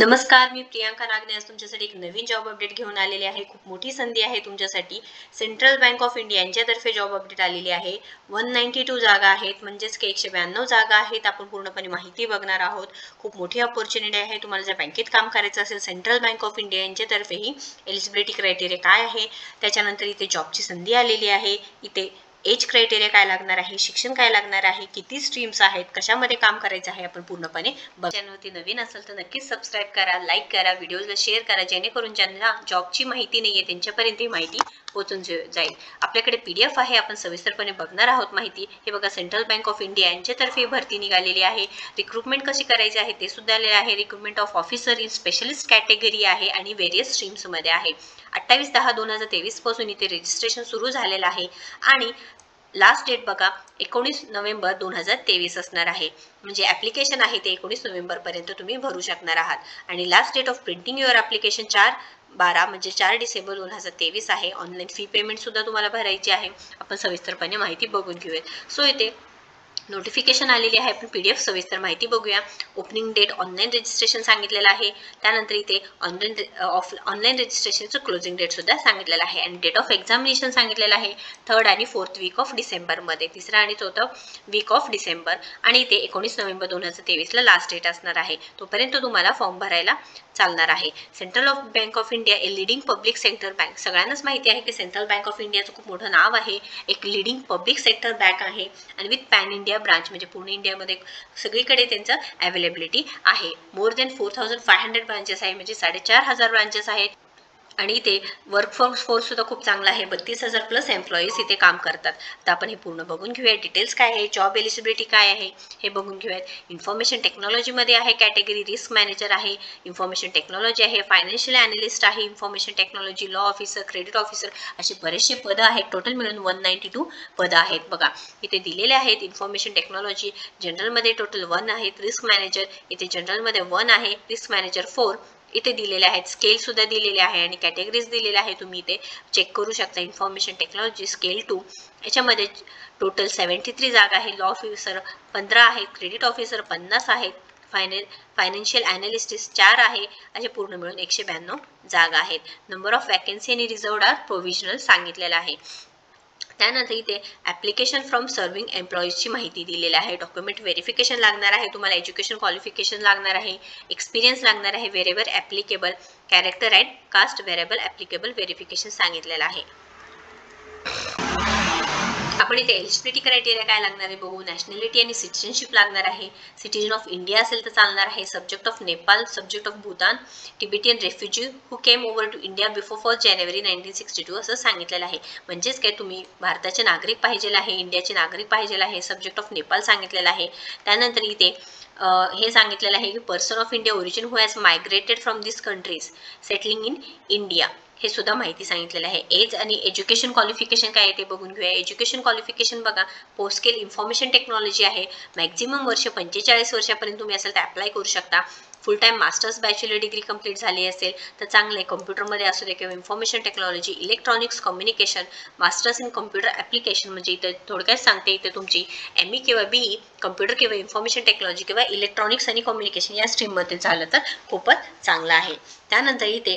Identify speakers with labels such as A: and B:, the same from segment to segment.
A: नमस्कार, मी प्रियांका नागने आज तुमच्यासाठी एक नवीन जॉब अपडेट घेऊन आलेले आहे. खूप मोठी संधी आहे तुमच्यासाठी. सेंट्रल बँक ऑफ इंडिया यांच्यातर्फे जॉब अपडेट आलेली आहे. 192 जागा आहेत, म्हणजेच की 192 जागा आहेत. आपण पूर्णपणे माहिती बघणार आहोत. खूप मोठी अपॉर्च्युनिटी आहे. तुम्हाला जर बँकेत काम करायचं असेल, सेंट्रल बँक ऑफ इंडिया यांच्यातर्फेही एलिजिबिलिटी क्रायटेरिया काय आहे, त्याच्यानंतर इथे जॉबची संधी आलेली आहे. इथे एज क्रायटेरिया काय लागणार आहे, शिक्षण काय लागणार आहे, किती स्ट्रीम्स आहेत, कशामध्ये काम करायचं आहे, आपण पूर्णपणे चॅनलवरती नवीन असेल तर नक्कीच सबस्क्राईब करा, लाईक करा, व्हिडिओला शेअर करा, जेणेकरून ज्यांना जॉबची माहिती नाहीये त्यांच्यापर्यंत ही माहिती पोहोचून जाईल. आपल्याकडे PDF आहे, आपण सविस्तरपणे बघणार आहोत माहिती. हे बघा, सेंट्रल बँक ऑफ इंडिया यांच्यातर्फे भरती निघालेली आहे. रिक्रुटमेंट कशी करायची आहे ते सुद्धा आलेले आहे. Recruitment of officer in specialist category आहे आणि व्हेरियस स्ट्रीम्समध्ये आहे. 28/10/2023 पासून इथे रजिस्ट्रेशन सुरू झालेलं आहे आणि लास्ट डेट बघा 19 नोव्हेंबर 2023 असणार आहे. म्हणजे ऍप्लिकेशन आहे ते 19 नोव्हेंबर पर्यंत तुम्ही भरू शकणार आहात. आणि last date of printing your application 4/12 म्हणजे 4 डिसेंबर 2023 आहे. ऑनलाईन फी पेमेंट सुद्धा तुम्हाला भरायची आहे. आपण सविस्तरपणे माहिती बघून घेऊयात. सो इथे नोटिफिकेशन आलेली आहे. आपण PDF सविस्तर माहिती बघूया. ओपनिंग डेट ऑनलाईन रजिस्ट्रेशन सांगितलेलं आहे. त्यानंतर इथे ऑनलाईन रजिस्ट्रेशनचं क्लोजिंग डेट सुद्धा सांगितलेलं आहे आणि डेट ऑफ एक्झामिनेशन सांगितलेलं आहे 3rd आणि 4th वीक ऑफ डिसेंबरमध्ये, 3रा आणि 4था वीक ऑफ डिसेंबर. आणि इथे 19 नोव्हेंबर 2023 लास्ट डेट असणार आहे. तोपर्यंत तुम्हाला फॉर्म भरायला चालणार आहे. Central bank of India a leading public sector bank. सगळ्यांनाच माहिती आहे की सेंट्रल बँक ऑफ इंडियाचं खूप मोठं नाव आहे. एक लीडिंग पब्लिक सेक्टर बँक आहे आणि विथ पॅन इंडिया ब्रांच, म्हणजे पूर्ण इंडियामध्ये सगळीकडे त्यांचं अवेलेबिलिटी आहे. मोर दॅन 4500 ब्रांचेस आहे, म्हणजे 4500 ब्रांचेस आहेत. आणि इथे फोर्स सुद्धा खूप चांगला आहे. 32,000 प्लस एम्प्लॉईज इथे काम करतात. तर आपण हे पूर्ण बघून घेऊया. डिटेल्स काय आहे, जॉब एलिजिबिलिटी काय आहे हे बघून घेऊयात. इन्फॉर्मेशन टेक्नॉलॉजीमध्ये आहे कॅटेगरी, रिस्क मॅनेजर आहे, इन्फॉर्मेशन टेक्नॉलॉजी आहे, फायनान्शियल अनालिस्ट आहे, information technology, law officer, credit officer, असे बरेचसे पदं आहेत. टोटल मिळून 192 पदं आहेत. बघा इथे दिलेले आहेत. इन्फॉर्मेशन टेक्नॉलॉजी जनरलमध्ये टोटल 1 आहेत. रिस्क मॅनेजर इथे जनरलमध्ये 1 आहे, रिस्क मॅनेजर 4 इथे दिलेले आहेत. स्केल सुद्धा दिलेले आहे आणि कॅटेगरीज दिलेले आहे. तुम्ही इथे चेक करू शकता. इन्फॉर्मेशन टेक्नॉलॉजी स्केल 2 याच्यामध्ये टोटल 73 जागा आहे. लॉ ऑफिसर 15 आहेत, क्रेडिट ऑफिसर 50 आहेत, फायनान्शियल अनालिस्ट 4 आहे. असे पूर्ण मिळून 192 जागा आहेत. नंबर ऑफ वॅकन्सी आणि रिझर्व्ड आर प्रोव्हिजनल सांगितलेलं आहे. त्यानंतर इथे ॲप्लिकेशन फ्रॉम सर्विंग एम्प्लॉईजची माहिती दिलेली आहे. डॉक्युमेंट व्हेरिफिकेशन लागणार आहे. तुम्हाला एज्युकेशन क्वालिफिकेशन लागणार आहे, एक्सपिरियन्स लागणार आहे, wherever applicable, character and caste व्हेरेबल ॲप्लिकेबल व्हेरिफिकेशन सांगितलेलं आहे. आपण इथे एलिजिबिलिटी क्रायटेरिया काय लागणार आहे बघू. नॅशनॅलिटी आणि सिटिझनशिप लागणार आहे. सिटिझन ऑफ इंडिया असेल तर चालणार आहे. Subject of Nepal, subject of Bhutan, Tibetan refugee who came over to India before 1 जानेवारी 1962 असं सांगितलेलं आहे. म्हणजेच काय, तुम्ही भारताचे नागरिक पाहिजे आहे, इंडियाचे नागरिक पाहिजे आहे. सब्जेक्ट ऑफ नेपाळ सांगितलेलं आहे. त्यानंतर इथे हे सांगितलेलं आहे की person of India origin who has migrated from this countries settling in India, हे सुद्धा माहिती सांगितलेलं आहे. एज आणि एज्युकेशन क्वालिफिकेशन काय आहे ते बघून घेऊया. एज्युकेशन क्वालिफिकेशन बघा, पोस्ट स्केल इन्फॉर्मेशन टेक्नॉलॉजी आहे. मॅक्झिमम वर्ष 45 वर्षापर्यंत तुम्ही असेल तर अप्लाय करू शकता. फुल time masters bachelor degree complete झाली असेल तर चांगलं आहे. कम्प्युटरमध्ये असू दे किंवा information technology, electronics communication, masters in computer application, म्हणजे इथं थोडक्यात सांगते इथे तुमची ME किंवा BE कम्प्युटर किंवा इन्फॉर्मेशन टेक्नॉलॉजी किंवा इलेक्ट्रॉनिक्स आणि कम्युनिकेशन या स्ट्रीममध्ये झालं तर खूपच चांगलं आहे. त्यानंतर इथे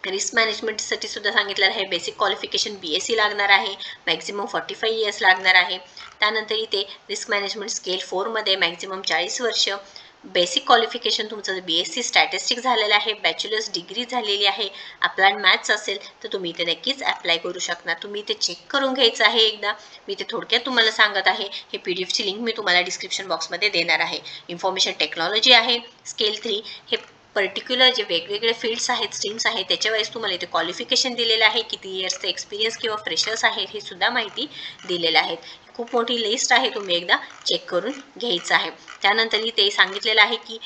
A: रिस्क मॅनेजमेंटसाठी सुद्धा सांगितलेलं आहे. बेसिक क्वालिफिकेशन BSc लागणार आहे. मॅक्झिमम 45 इयर्स लागणार आहे. त्यानंतर इथे रिस्क मॅनेजमेंट स्केल 4 मध्ये मॅक्झिमम 40 वर्ष. बेसिक क्वालिफिकेशन तुमचं BSc स्टॅटिस्टिक्स झालेलं आहे, बॅचलर्स डिग्री झालेली आहे. अप्लाइड मॅथ्स असेल तर तुम्ही इथे नक्कीच अप्लाय करू शकता. तुम्ही इथे चेक करून घ्यायचं आहे एकदा. मी इथे थोडक्यात तुम्हाला सांगत आहे. हे PDFची लिंक मी तुम्हाला डिस्क्रिप्शन बॉक्समध्ये देणार आहे. इन्फॉर्मेशन टेक्नॉलॉजी आहे स्केल 3. हे पर्टिक्युलर जे वेगवेगळे फील्ड्स आहेत, स्ट्रीम्स आहेत, त्याच्यावेळेस तुम्हाला इथे क्वालिफिकेशन दिलेलं आहे. किती इयर्सचं एक्सपिरियन्स किंवा फ्रेशर्स आहेत हे सुद्धा माहिती दिलेलं आहे. खूप मोठी लिस्ट आहे, तुम्ही एकदा चेक करून घ्यायचं आहे. त्यानंतर इथे सांगितलेलं आहे की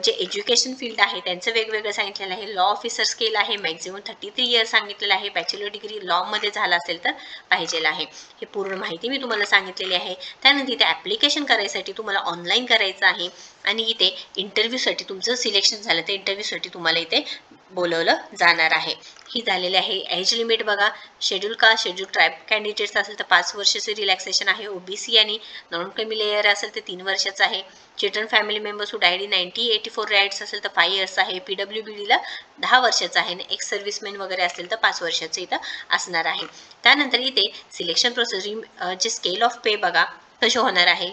A: जे एज्युकेशन फील्ड आहे त्यांचं वेगवेगळं सांगितलेलं आहे. लॉ ऑफिसर स्केल आहे, मॅक्झिमम 33 इयर्स सांगितलेलं आहे. बॅचलर डिग्री लॉमध्ये झाला असेल तर पाहिजेल आहे. हे पूर्ण माहिती मी तुम्हाला सांगितलेली आहे. त्यानंतर इथे ॲप्लिकेशन करायसाठी तुम्हाला ऑनलाईन करायचं आहे आणि इथे इंटरव्ह्यूसाठी तुमचं सिलेक्शन झालं तर इंटरव्ह्यूसाठी तुम्हाला इथे बोलवलं जाणार आहे. ही झालेली आहे एज लिमिट बघा. Schedule caste, schedule tribe candidates असेल तर 5 वर्षाचे रिलॅक्सेशन आहे. ओबीसी आणि नॉन क्रिमी लेयर असेल तर 3 वर्षाचं आहे. चिल्ड्रन फॅमिली मेंबर्स हुड आयडी 9084 राईट्स असेल तर 5 इयर्स आहे. PWBDला 10 वर्षाचं आहे आणि एक्स सर्व्हिसमॅन वगैरे असेल तर 5 वर्षाचं इथं असणार आहे. त्यानंतर इथे सिलेक्शन प्रोसेस जे स्केल ऑफ पे बघा कसे होणार आहे.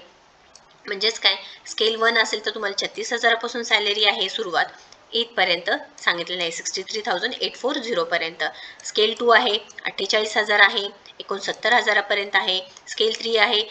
A: म्हणजेच काय, स्केल 1 असेल तर तुम्हाला 36,000पासून सॅलरी आहे सुरुवात. 8 पर्यंत सांगितलेलं आहे 63,840 पर्यंत. स्केल 2 आहे 48,000 आहे, 69,000 पर्यंत आहे. स्केल 3 आहे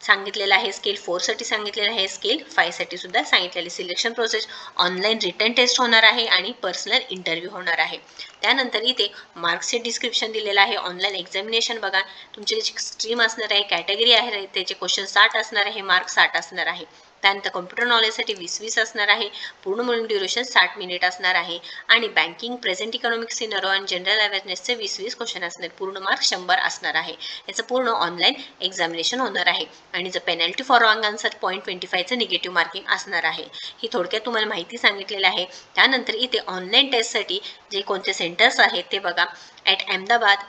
A: सांगितलेलं आहे. स्केल 4 साठी सांगितलेलं आहे. स्केल 5 साठी सुद्धा सांगितलेले. Selection process online written test होणार आहे आणि पर्सनल इंटरव्ह्यू होणार आहे. त्यानंतर इथे मार्क्सचे डिस्क्रिप्शन दिलेलं आहे. ऑनलाईन एक्झामिनेशन बघा, तुमची स्ट्रीम असणार आहे, कॅटेगरी आहे, त्याचे क्वेश्चन 60 असणार आहे, मार्क 60 असणार आहे. त्यानंतर कॉम्प्युटर नॉलेजसाठी 20 असणार आहे. पूर्ण मिळून ड्युरेशन 60 मिनिट असणार आहे. आणि बँकिंग, प्रेझेंट इकॉनॉमिक सिनॅरिओ आणि जनरल अवेअरनेसचे 20 क्वेश्चन असणार. पूर्ण मार्क 100 असणार आहे. याचं पूर्ण ऑनलाईन एक्झामिनेशन होणार आहे. आणि जर पेनल्टी फॉर रॉंग आन्सर 0.25चं निगेटिव्ह मार्किंग असणार आहे. ही थोडक्यात तुम्हाला माहिती सांगितलेली आहे. त्यानंतर इथे ऑनलाईन टेस्टसाठी जे कोणते सेंटर्स आहेत ते बघा. ॲट अहमदाबाद,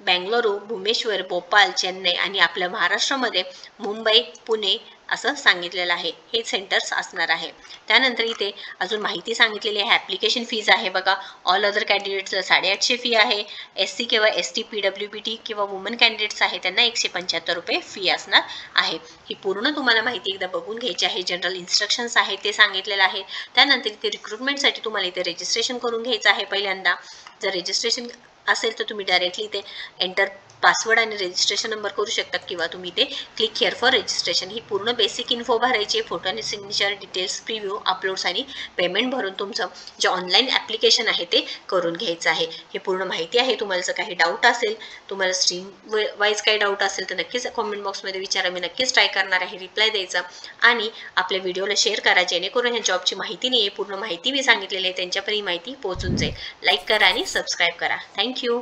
A: बेंगळुरू, भुवनेश्वर, भोपाळ, चेन्नई आणि आपल्या महाराष्ट्रामध्ये मुंबई, पुणे असं सांगितलेलं आहे. हे सेंटर्स असणार आहे. त्यानंतर इथे अजून माहिती सांगितलेली आहे. ॲप्लिकेशन फीज आहे बघा. ऑल अदर कॅन्डिडेट्सला 850 फी आहे. SC किंवा ST, PWBD किंवा वुमन कॅन्डिडेट्स आहे त्यांना 175 रुपये फी असणार आहे. ही पूर्ण तुम्हाला माहिती एकदा बघून घ्यायची आहे. जनरल इन्स्ट्रक्शन्स आहे ते सांगितलेलं आहे. त्यानंतर इथे रिक्रुटमेंटसाठी तुम्हाला इथे रजिस्ट्रेशन करून घ्यायचं आहे पहिल्यांदा. जर रजिस्ट्रेशन असेल तर तुम्ही डायरेक्टली इथे एंटर पासवर्ड आणि रजिस्ट्रेशन नंबर करू शकता किंवा तुम्ही ते क्लिक हिअर फॉर रजिस्ट्रेशन ही पूर्ण बेसिक इन्फो भरायची. फोटो आणि सिग्नेचर, डिटेल्स, प्रिव्ह्यू, अपलोड्स आणि पेमेंट भरून तुमचं जे ऑनलाईन ॲप्लिकेशन आहे ते करून घ्यायचं आहे. हे पूर्ण माहिती आहे. तुम्हाला जर काही डाऊट असेल, तुम्हाला स्ट्रीम वाईज काही डाऊट असेल तर नक्कीच कॉमेंट बॉक्समध्ये विचारा. मी नक्कीच ट्राय करणार आहे रिप्लाय द्यायचा. आणि आपल्या व्हिडिओला शेअर करा जेणेकरून ह्या जॉबची माहिती नाही आहे, पूर्ण माहिती मी सांगितलेली आहे त्यांच्यापर्यंत माहिती पोहोचून जाईल. लाईक करा आणि सबस्क्राईब करा. थँक्यू.